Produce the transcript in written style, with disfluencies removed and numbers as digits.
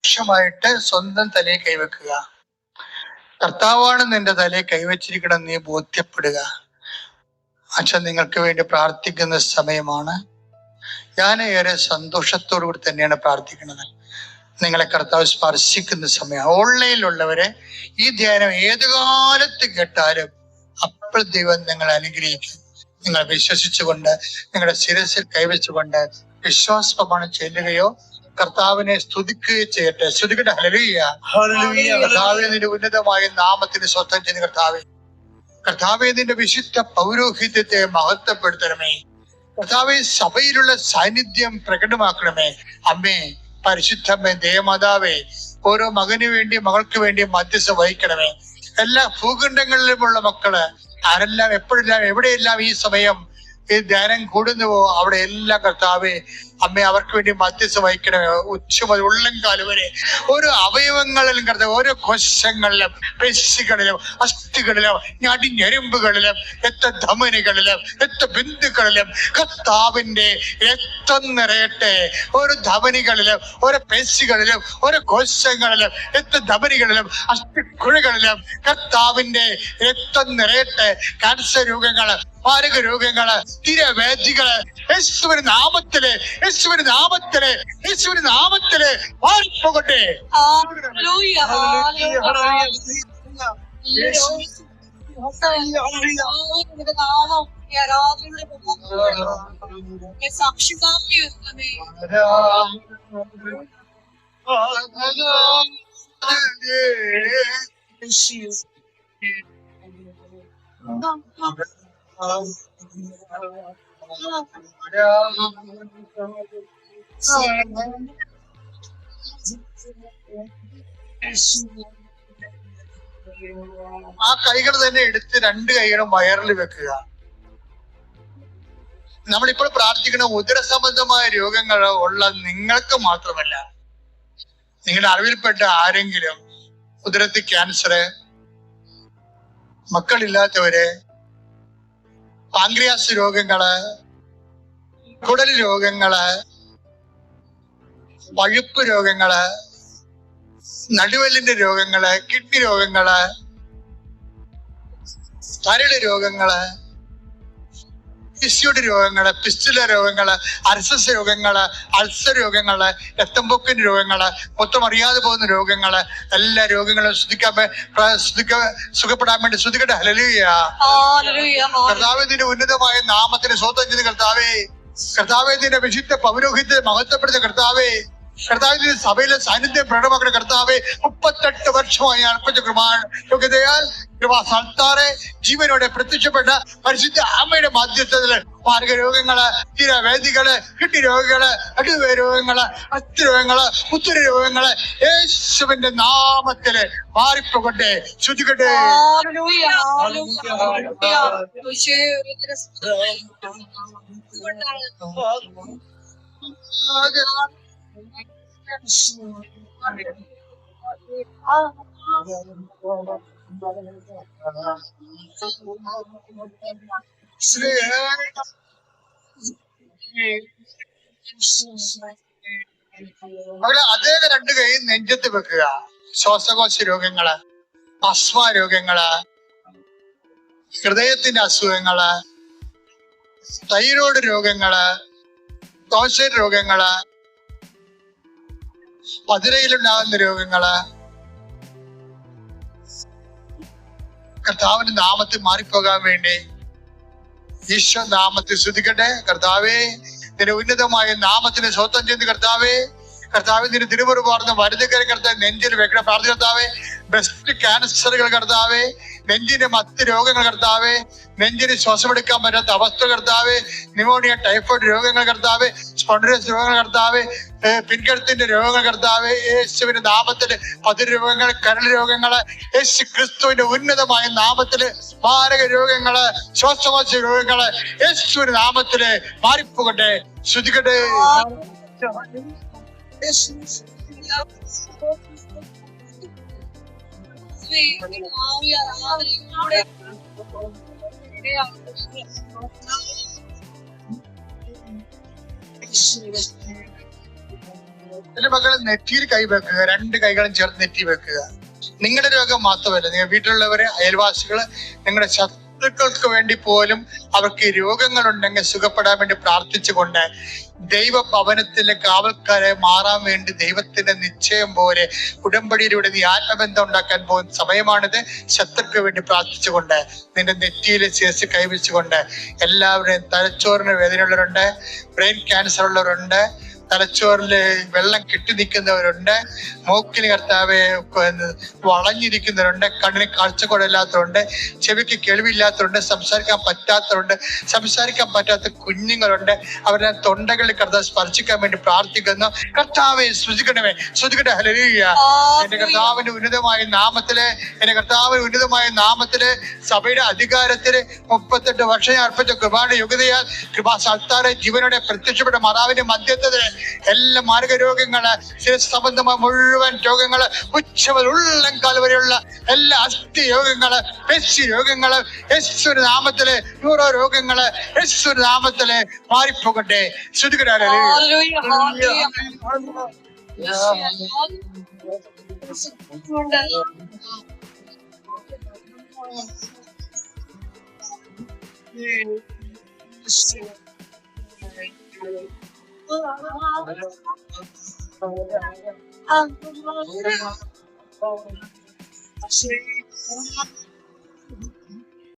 ായിട്ട് സ്വന്തം തലയെ കൈവെക്കുക. കർത്താവാണ് നിന്റെ തലയെ കൈവച്ചിരിക്കണം നീ ബോധ്യപ്പെടുക. അച്ഛൻ നിങ്ങൾക്ക് വേണ്ടി പ്രാർത്ഥിക്കുന്ന സമയമാണ്. ഞാൻ ഏറെ സന്തോഷത്തോടു കൂടി തന്നെയാണ് പ്രാർത്ഥിക്കുന്നത്. നിങ്ങളെ കർത്താവ് സ്പർശിക്കുന്ന സമയം. ഓൺലൈനിലുള്ളവരെ ഈ ധ്യാനം ഏതു കാലത്ത് കേട്ടാലും അപ്പോൾ ദൈവം നിങ്ങളെ അനുഗ്രഹിക്കും. നിങ്ങൾ വിശ്വസിച്ചുകൊണ്ട് നിങ്ങളുടെ ശിരസിൽ കൈവച്ചുകൊണ്ട് വിശ്വാസപ്രമാണം ചെല്ലുകയോ കർത്താവിനെ സ്തുതിക്കുകയോ ചെയ്യട്ടെ. സ്തുതിക്കട്ടെ. ഹല്ലേലൂയ. കർത്താവേ, നിന്റെ ഉന്നതമായ നാമത്തിന് സ്വന്തം ചെയ്യുന്ന കർത്താവേ, കർത്താവേ, നിന്റെ വിശുദ്ധ പൗരോഹിത്യത്തെ മഹത്വപ്പെടുത്തണമേ. കർത്താവേ, സഭയിലുള്ള സാന്നിധ്യം പ്രകടമാക്കണമേ. അമ്മേ, പരിശുദ്ധമ്മേ, ദേവമാതാവേ, ഓരോ മകന് വേണ്ടി മകൾക്ക് വേണ്ടി മധ്യസ്ഥ വഹിക്കണമേ. എല്ലാ ഭൂഖണ്ഡങ്ങളിലുമുള്ള മക്കള് ആരെല്ലാം എപ്പോഴെല്ലാം എവിടെയെല്ലാം ഈ സമയം ഈ ധ്യാനം കൂടുന്നുവോ അവിടെ എല്ലാം കർത്താവേ അമ്മേ അവർക്ക് വേണ്ടി മധ്യസ്ഥ വഹിക്കണമേ. ഉച്ച മുതൽ ഉള്ളംകാല് വരെ ഓരോ അവയവങ്ങളിലും കർത്താവ്, ഓരോ കോശങ്ങളിലും പേശികളിലും അസ്ഥികളിലും ഞടിഞ്ഞെരുമ്പുകളിലും ധമനികളിലും ബിന്ദുക്കളിലും കർത്താവിന്റെ രക്തം നിറയട്ടെ. ഓരോ ധമനികളിലും ഓരോ പേശികളിലും ഓരോ കോശങ്ങളിലും ധമനികളിലും അസ്ഥിക്കുഴകളിലും കർത്താവിന്റെ രക്തം നിറയട്ടെ. ക്യാൻസർ രോഗങ്ങള്, മാരക രോഗങ്ങള്, സ്ഥിരവേദികള് യേശുവിന്റെ നാമത്തില്, യേശുവിന്റെ നാമത്തില്, യേശുവിന്റെ നാമത്തില് മാറിപ്പോകട്ടെ. ആ കൈകൾ തന്നെ എടുത്ത് രണ്ട് കൈകളും വയറിൽ വെക്കുക. നമ്മളിപ്പോൾ പ്രാർത്ഥിക്കുന്ന ഉദര സംബന്ധമായ രോഗങ്ങൾ ഉള്ള നിങ്ങൾക്ക് മാത്രമല്ല, നിങ്ങളുടെ അറിവിൽപ്പെട്ട ആരെങ്കിലും ഉദരത്തിൽ ക്യാൻസർ, മക്കളില്ലാത്തവര്, പാൻക്രിയാസ് രോഗങ്ങള്, കുടല് രോഗങ്ങള്, പഴുപ്പ് രോഗങ്ങള്, നടുവെല്ലിന്റെ രോഗങ്ങള്, കിഡ്നി രോഗങ്ങള്, കരട് രോഗങ്ങള്, പിസ്യൂഡ് രോഗങ്ങള്, പിസ്റ്റുല രോഗങ്ങള്, അർസസ് രോഗങ്ങള്, അൾസർ രോഗങ്ങള്, രക്തംപൊക്കിന്റെ രോഗങ്ങള്, മൊത്തം അറിയാതെ പോകുന്ന രോഗങ്ങള്, എല്ലാ രോഗങ്ങളും സുഖപ്പെടാൻ വേണ്ടി ശ്രുതിക്കട്ടെ. ഹല്ലേലൂയ. കർത്താവിന്റെ ഉന്നതമായ നാമത്തിന് സ്വന്തം ചെയ്ത് കർത്താവേ, കർത്താവേ, നിന്റെ വിശുദ്ധ പൗരോഹിത്യത്തെ മഹത്വപ്പെടുന്ന കർത്താവേ, കർത്താവിന്റെ സഭയിലെ സാന്നിധ്യം പ്രകടമാക്കുന്ന കർത്താവെ, 38 വർഷമായി അർപ്പിച്ച യോഗ്യതയാൽ കൃപാസ്ഥാനത്താറെ ജീവനോടെ പ്രത്യക്ഷപ്പെട്ട പരിശുദ്ധ അമ്മയുടെ മാധ്യസ്ഥത്തില് മാർഗ രോഗങ്ങള്, തീരവേദികള്, കിഡ്നി രോഗങ്ങള്, അടിവേ രോഗങ്ങള്, അസ്ഥി രോഗങ്ങള്, ഉത്തര രോഗങ്ങള് യേശുവിന്റെ നാമത്തില് മാറിപ്പോകട്ടെ. ശ്രുതിക്കട്ടെ. അതേ രണ്ട് കൈ നെഞ്ചത്ത് വെക്കുക. ശ്വാസകോശ രോഗങ്ങള്, ആസ്മ രോഗങ്ങള്, ഹൃദയത്തിന്റെ അസുഖങ്ങള്, തൈറോയ്ഡ് രോഗങ്ങള്, കോശ രോഗങ്ങള്, മധുരയിലുണ്ടാകുന്ന രോഗങ്ങള് കർത്താവിന്റെ നാമത്തിൽ മാറിപ്പോകാൻ വേണ്ടി ഈശോ നാമത്തിൽ ശ്രുതിക്കട്ടെ. കർത്താവേ, നിന്റെ ഉന്നതമായ നാമത്തിന് സ്വന്തം ചെയ്ത് കർത്താവേ, കർത്താവ് നിന്റെ തിരുമുറി പാർന്ന് വലുതുകരം കർത്താവ് നെഞ്ചിന് വെക്കണം. പ്രാർത്ഥന കർത്താവേ, ബ്രസ്റ്റ് ക്യാൻസറുകൾ കർത്താവേ, നെഞ്ചിന്റെ മറ്റ് രോഗങ്ങൾ കർത്താവേ, നെഞ്ചിന് ശ്വാസമെടുക്കാൻ പറ്റാത്ത അവസ്ഥ കർത്താവേ, ന്യൂമോണിയ, ടൈഫോയിഡ് രോഗങ്ങൾ കർത്താവേ, സ്പോണ്ടിലോസിസ് രോഗങ്ങൾ കർത്താവേ, പിൻകഴുത്തിന്റെ രോഗങ്ങൾ കർത്താവേ, യേശുവിന്റെ നാമത്തില് പതിര് രോഗങ്ങൾ, കരൾ രോഗങ്ങള് യേശു ക്രിസ്തുവിന്റെ ഉന്നതമായ നാമത്തില്, മാരക രോഗങ്ങള്, ശ്വാസകോശ രോഗങ്ങള് യേശുവിന്റെ നാമത്തില് മാറിപ്പോകട്ടെ. ശ്രുതിക്കട്ടെ. ചില മക്കൾ നെറ്റിയിൽ കൈ വെക്കുക, രണ്ട് കൈകളും ചേർത്ത് നെറ്റി വെക്കുക. നിങ്ങളുടെ രോഗം മാത്രമല്ല, നിങ്ങൾ വീട്ടിലുള്ളവര്, അയൽവാസികള്, നിങ്ങളുടെ ശത്രുക്കൾക്ക് വേണ്ടി പോലും അവർക്ക് രോഗങ്ങളുണ്ടെങ്കിൽ സുഖപ്പെടാൻ വേണ്ടി പ്രാർത്ഥിച്ചുകൊണ്ട് ദൈവ ഭവനത്തിലെ കാവൽക്കാരെ മാറാൻ വേണ്ടി ദൈവത്തിന്റെ നിശ്ചയം പോലെ ഉടമ്പടിയിലൂടെ നീ ആത്മബന്ധം ഉണ്ടാക്കാൻ പോകുന്ന സമയമാണിത്. ശത്രുക്ക് വേണ്ടി പ്രാർത്ഥിച്ചുകൊണ്ട് നിന്റെ നെറ്റിയിലെ ശേഷി കൈവച്ചുകൊണ്ട് എല്ലാവരുടെയും തലച്ചോറിന് വേദനയുള്ളവരുണ്ട്, ബ്രെയിൻ ക്യാൻസർ ഉള്ളവരുണ്ട്, തലച്ചോറില് വെള്ളം കെട്ടി നിൽക്കുന്നവരുണ്ട്, മൂക്കിന് കർത്താവെ വളഞ്ഞിരിക്കുന്നവരുണ്ട്, കണ്ണിന് കാഴ്ചക്കുറവില്ലാത്തവരുണ്ട്, ചെവിക്ക് കേൾവിയില്ലാത്തവരുണ്ട്, സംസാരിക്കാൻ പറ്റാത്ത കുഞ്ഞുങ്ങളുണ്ട്. അവരുടെ തൊണ്ടകളിൽ കർത്താവ് സ്പർശിക്കാൻ വേണ്ടി പ്രാർത്ഥിക്കുന്നു. കർത്താവെ സ്തുതിക്കണമേ, സ്തുതിക്കട്ടെ. ഹല്ലേലൂയ. എന്റെ കർത്താവിന്റെ ഉന്നതമായ നാമത്തില് സഭയുടെ അധികാരത്തില് 38 വർഷം അർപ്പിച്ച കൃപായുടെ യോഗ്യതയാൽ കൃപാസാൽത്താരെ ജീവനോടെ പ്രത്യക്ഷപ്പെട്ട മാതാവിന്റെ മധ്യത്തില് എല്ലാ മാർഗ രോഗങ്ങള്, സംബന്ധമായ മുഴുവൻ രോഗങ്ങള്, ഉച്ചവൽ ഉള്ളംകാൽ വരെയുള്ള എല്ലാ അസ്ഥി രോഗങ്ങള്, പേശി രോഗങ്ങള് യേശുവിന്റെ നാമത്തില്, ന്യൂറോ രോഗങ്ങള് യേശുവിന്റെ നാമത്തില് മാറിപ്പോകട്ടെ. ശ്രുതികരാണ്.